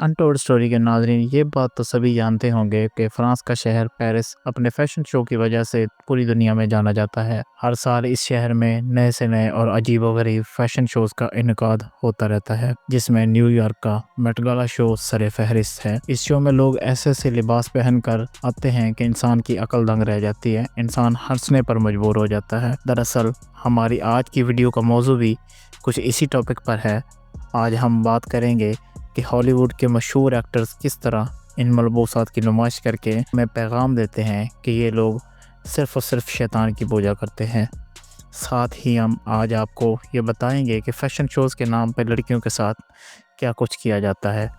Untold story के नाज़रीन, ये बात तो सभी जानते होंगे कि फ्रांस का शहर पेरिस अपने फैशन शो की वजह से पूरी दुनिया में जाना जाता है। हर साल इस शहर में नए से नए और अजीबोगरीब फैशन शोज का इनकाद होता रहता है, जिसमें न्यूयॉर्क का मेट गाला शो सरे फहरिस्त है। इस शो में लोग ऐसे ऐसे लिबास पहन कर आते हैं कि इंसान की अकल दंग रह जाती है, इंसान हंसने पर मजबूर हो जाता है। दरअसल हमारी आज की वीडियो का मौजू भी कुछ इसी टॉपिक पर है। आज हम बात करेंगे कि हॉलीवुड के मशहूर एक्टर्स किस तरह इन मलबूसात की नुमाइश करके हमें पैगाम देते हैं कि ये लोग सिर्फ़ और सिर्फ शैतान की पूजा करते हैं। साथ ही हम आज आपको ये बताएंगे कि फ़ैशन शोज़ के नाम पर लड़कियों के साथ क्या कुछ किया जाता है।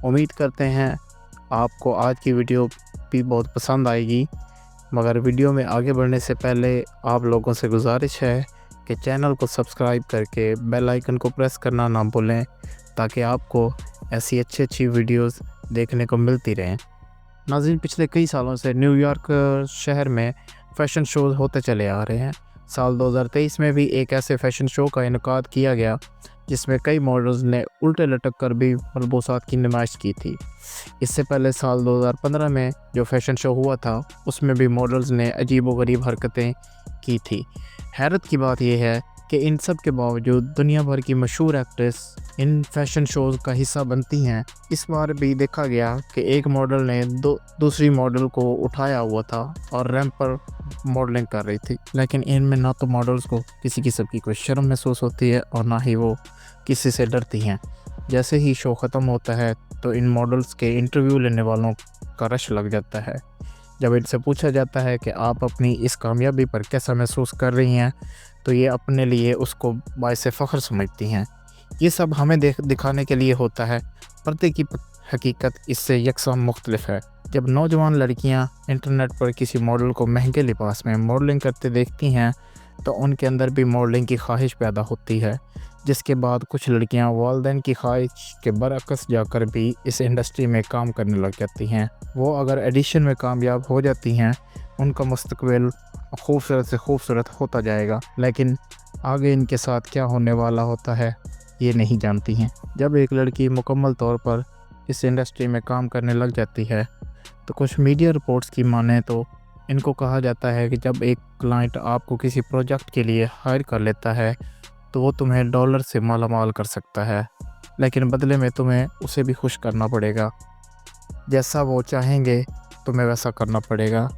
उम्मीद करते हैं आपको आज की वीडियो भी बहुत पसंद आएगी, मगर वीडियो में आगे बढ़ने से पहले आप लोगों से गुजारिश है कि चैनल को सब्सक्राइब करके बेल आइकन को प्रेस करना ना भूलें, ताकि आपको ऐसी अच्छी वीडियोस देखने को मिलती रहें। नाज़रीन, पिछले कई सालों से न्यूयॉर्क शहर में फ़ैशन शोज़ होते चले आ रहे हैं। साल 2023 में भी एक ऐसे फ़ैशन शो का इनकाद किया गया जिसमें कई मॉडल्स ने उल्टे लटक कर भी मलबूसात की नुमाइश की थी। इससे पहले साल 2015 में जो फ़ैशन शो हुआ था, उसमें भी मॉडल्स ने अजीबोगरीब हरकतें की थी। हैरत की बात यह है कि इन सब के बावजूद दुनिया भर की मशहूर एक्ट्रेस इन फैशन शोज़ का हिस्सा बनती हैं। इस बार भी देखा गया कि एक मॉडल ने दूसरी मॉडल को उठाया हुआ था और रैंप पर मॉडलिंग कर रही थी, लेकिन इनमें ना तो मॉडल्स को किसी किस्म की कोई शर्म महसूस होती है और ना ही वो किसी से डरती हैं। जैसे ही शो ख़त्म होता है तो इन मॉडल्स के इंटरव्यू लेने वालों का रश लग जाता है। जब इनसे पूछा जाता है कि आप अपनी इस कामयाबी पर कैसा महसूस कर रही हैं, तो ये अपने लिए उसको बाइसे फ़ख्र समझती हैं। ये सब हमें दिखाने के लिए होता है, पर्दे की हकीकत इससे यकसा मुख्तलिफ है। जब नौजवान लड़कियां इंटरनेट पर किसी मॉडल को महंगे लिबास में मॉडलिंग करते देखती हैं, तो उनके अंदर भी मॉडलिंग की ख्वाहिश पैदा होती है, जिसके बाद कुछ लड़कियां वालिदैन की ख्वाहिश के बरअक्स जाकर भी इस इंडस्ट्री में काम करने लग जाती हैं। वो अगर एडिशन में कामयाब हो जाती हैं, उनका मुस्तकबिल खूबसूरत से खूबसूरत होता जाएगा, लेकिन आगे इनके साथ क्या होने वाला होता है ये नहीं जानती हैं। जब एक लड़की मुकम्मल तौर पर इस इंडस्ट्री में काम करने लग जाती है, तो कुछ मीडिया रिपोर्ट्स की माने तो इनको कहा जाता है कि जब एक क्लाइंट आपको किसी प्रोजेक्ट के लिए हायर कर लेता है, तो वो तुम्हें डॉलर से मालामाल कर सकता है, लेकिन बदले में तुम्हें उसे भी खुश करना पड़ेगा। जैसा वो चाहेंगे तुम्हें वैसा करना पड़ेगा।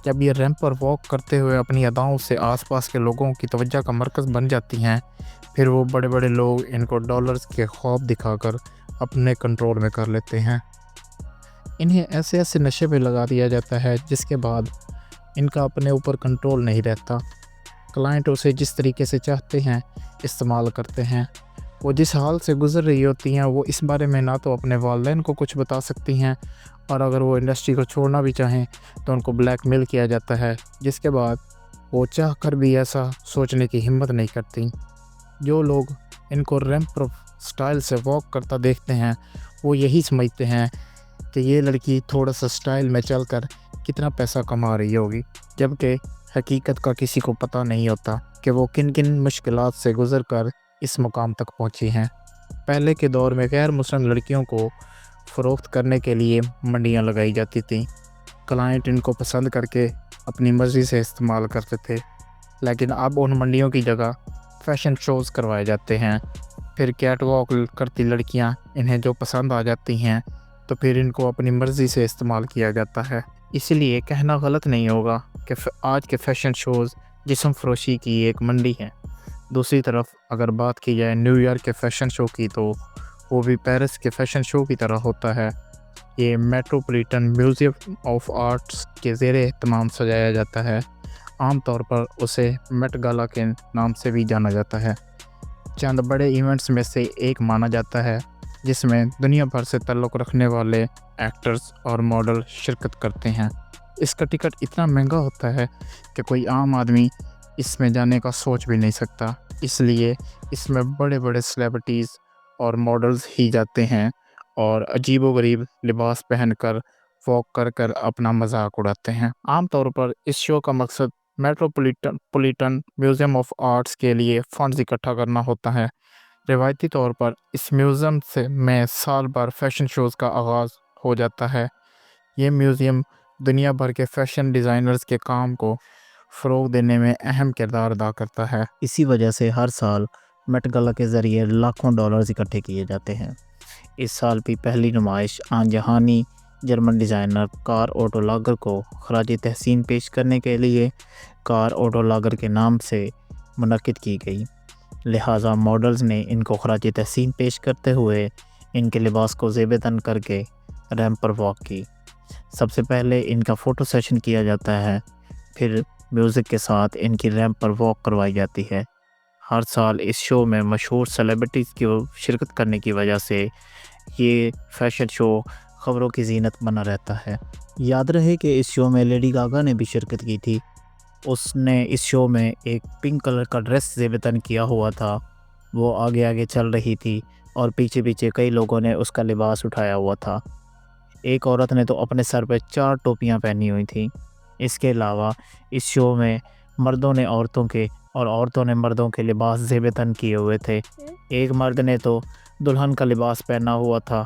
जब ये रैंप पर वॉक करते हुए अपनी अदाओं से आसपास के लोगों की तवज्जो का मरकज़ बन जाती हैं, फिर वो बड़े बड़े लोग इनको डॉलर्स के ख्वाब दिखाकर अपने कंट्रोल में कर लेते हैं। इन्हें ऐसे ऐसे नशे पे लगा दिया जाता है जिसके बाद इनका अपने ऊपर कंट्रोल नहीं रहता। क्लाइंट उसे जिस तरीके से चाहते हैं इस्तेमाल करते हैं। वो जिस हाल से गुजर रही होती हैं, वो इस बारे में ना तो अपने वालिदैन को कुछ बता सकती हैं, और अगर वो इंडस्ट्री को छोड़ना भी चाहें तो उनको ब्लैकमेल किया जाता है, जिसके बाद वो चाह कर भी ऐसा सोचने की हिम्मत नहीं करती। जो लोग इनको रैंप पर स्टाइल से वॉक करता देखते हैं, वो यही समझते हैं कि ये लड़की थोड़ा सा स्टाइल में चलकर कितना पैसा कमा रही होगी, जबकि हकीकत का किसी को पता नहीं होता कि वो किन किन मुश्किलात से गुजर कर इस मुकाम तक पहुंची हैं। पहले के दौर में गैर मुस्लिम लड़कियों को फ़रोख्त करने के लिए मंडियां लगाई जाती थीं। क्लाइंट इनको पसंद करके अपनी मर्ज़ी से इस्तेमाल करते थे, लेकिन अब उन मंडियों की जगह फ़ैशन शोज़ करवाए जाते हैं। फिर कैट वॉक करती लड़कियां इन्हें जो पसंद आ जाती हैं, तो फिर इनको अपनी मर्ज़ी से इस्तेमाल किया जाता है। इसलिए कहना गलत नहीं होगा कि आज के फ़ैशन शोज़ जिस्म फरोशी की एक मंडी है। दूसरी तरफ अगर बात की जाए न्यूयॉर्क के फ़ैशन शो की, तो वो भी पेरिस के फ़ैशन शो की तरह होता है। ये मेट्रोपॉलिटन म्यूज़ियम ऑफ आर्ट्स के ज़ेरे एहतमाम सजाया जाता है। आमतौर पर उसे मेट गाला के नाम से भी जाना जाता है। चंद बड़े इवेंट्स में से एक माना जाता है जिसमें दुनिया भर से ताल्लुक़ रखने वाले एक्टर्स और मॉडल शिरकत करते हैं। इसका टिकट इतना महंगा होता है कि कोई आम आदमी इसमें जाने का सोच भी नहीं सकता, इसलिए इसमें बड़े बड़े सेलिब्रिटीज़ और मॉडल्स ही जाते हैं और अजीबोगरीब लिबास पहनकर वॉक कर कर अपना मजाक उड़ाते हैं। आमतौर पर इस शो का मकसद मेट्रोपॉलिटन म्यूज़ियम ऑफ आर्ट्स के लिए फ़ंड्स इकट्ठा करना होता है, روایتی طور پر اس میوزیم میں سال بھر فیشن شوز کا آغاز ہو جاتا ہے۔ یہ میوزیم دنیا بھر کے فیشن ڈیزائنرز کے کام کو فروغ دینے میں اہم کردار ادا کرتا ہے۔ اسی وجہ سے ہر سال میٹ گالا کے ذریعے لاکھوں ڈالرز اکٹھے کیے جاتے ہیں۔ اس سال بھی پہلی نمائش آن جہانی German designer Karl Otto Lager کو خراج تحسین پیش کرنے کے لیے کارل اوٹو لاگر کے نام سے منعقد کی گئی، لہٰذا ماڈلز نے ان کو خراج تحسین پیش کرتے ہوئے ان کے لباس کو زیب تن کر کے ریمپ پر واک کی۔ سب سے پہلے ان کا فوٹو سیشن کیا جاتا ہے، پھر میوزک کے ساتھ ان کی ریمپ پر واک کروائی جاتی ہے۔ ہر سال اس شو میں مشہور سیلیبریٹیز کی شرکت کرنے کی وجہ سے یہ فیشن شو خبروں کی زینت بنا رہتا ہے۔ یاد رہے کہ اس شو میں لیڈی گاگا نے بھی شرکت کی تھی۔ اس نے اس شو میں ایک پنک کلر کا ڈریس زیب تن کیا ہوا تھا، وہ آگے آگے چل رہی تھی اور پیچھے پیچھے کئی لوگوں نے اس کا لباس اٹھایا ہوا تھا۔ ایک عورت نے تو اپنے سر پہ 4 ٹوپیاں پہنی ہوئی تھیں۔ اس کے علاوہ اس شو میں مردوں نے عورتوں کے اور عورتوں نے مردوں کے لباس زیب تن کیے ہوئے تھے۔ ایک مرد نے تو دلہن کا لباس پہنا ہوا تھا۔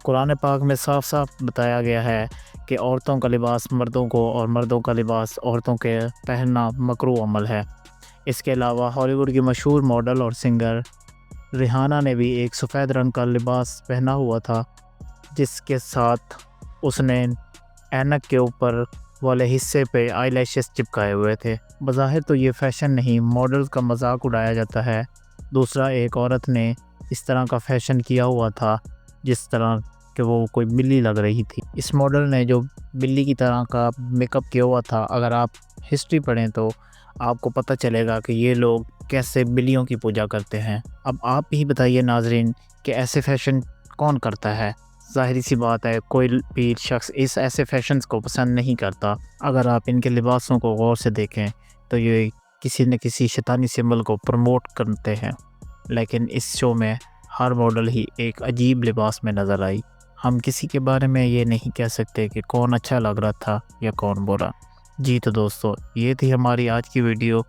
قرآن پاک میں صاف صاف بتایا گیا ہے کہ عورتوں کا لباس مردوں کو اور مردوں کا لباس عورتوں کے پہننا مکروہ عمل ہے۔ اس کے علاوہ ہالی ووڈ کی مشہور ماڈل اور سنگر ریحانہ نے بھی ایک سفید رنگ کا لباس پہنا ہوا تھا، جس کے ساتھ اس نے اینک کے اوپر والے حصے پہ آئی لیشز چپکائے ہوئے تھے۔ بظاہر تو یہ فیشن نہیں، ماڈلز کا مذاق اڑایا جاتا ہے۔ دوسرا، ایک عورت نے اس طرح کا فیشن کیا ہوا تھا جس طرح کہ وہ کوئی بلی لگ رہی تھی۔ اس ماڈل نے جو بلی کی طرح کا میک اپ کیا ہوا تھا، اگر آپ ہسٹری پڑھیں تو آپ کو پتہ چلے گا کہ یہ لوگ کیسے بلیوں کی پوجا کرتے ہیں۔ اب آپ ہی بتائیے ناظرین کہ ایسے فیشن کون کرتا ہے؟ ظاہری سی بات ہے کوئی بھی شخص ایسے فیشنز کو پسند نہیں کرتا۔ اگر آپ ان کے لباسوں کو غور سے دیکھیں تو یہ کسی نہ کسی شیطانی سمبل کو پروموٹ کرتے ہیں، لیکن اس شو میں ہر ماڈل ہی ایک عجیب لباس میں نظر آئی۔ ہم کسی کے بارے میں یہ نہیں کہہ سکتے کہ کون اچھا لگ رہا تھا یا کون برا۔ جی تو دوستو، یہ تھی ہماری آج کی ویڈیو۔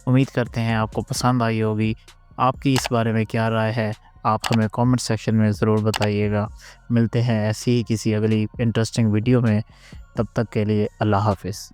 امید کرتے ہیں آپ کو پسند آئی ہوگی۔ آپ کی اس بارے میں کیا رائے ہے؟ آپ ہمیں کامنٹ سیکشن میں ضرور بتائیے گا۔ ملتے ہیں ایسی ہی کسی اگلی انٹرسٹنگ ویڈیو میں، تب تک کے لیے اللہ حافظ۔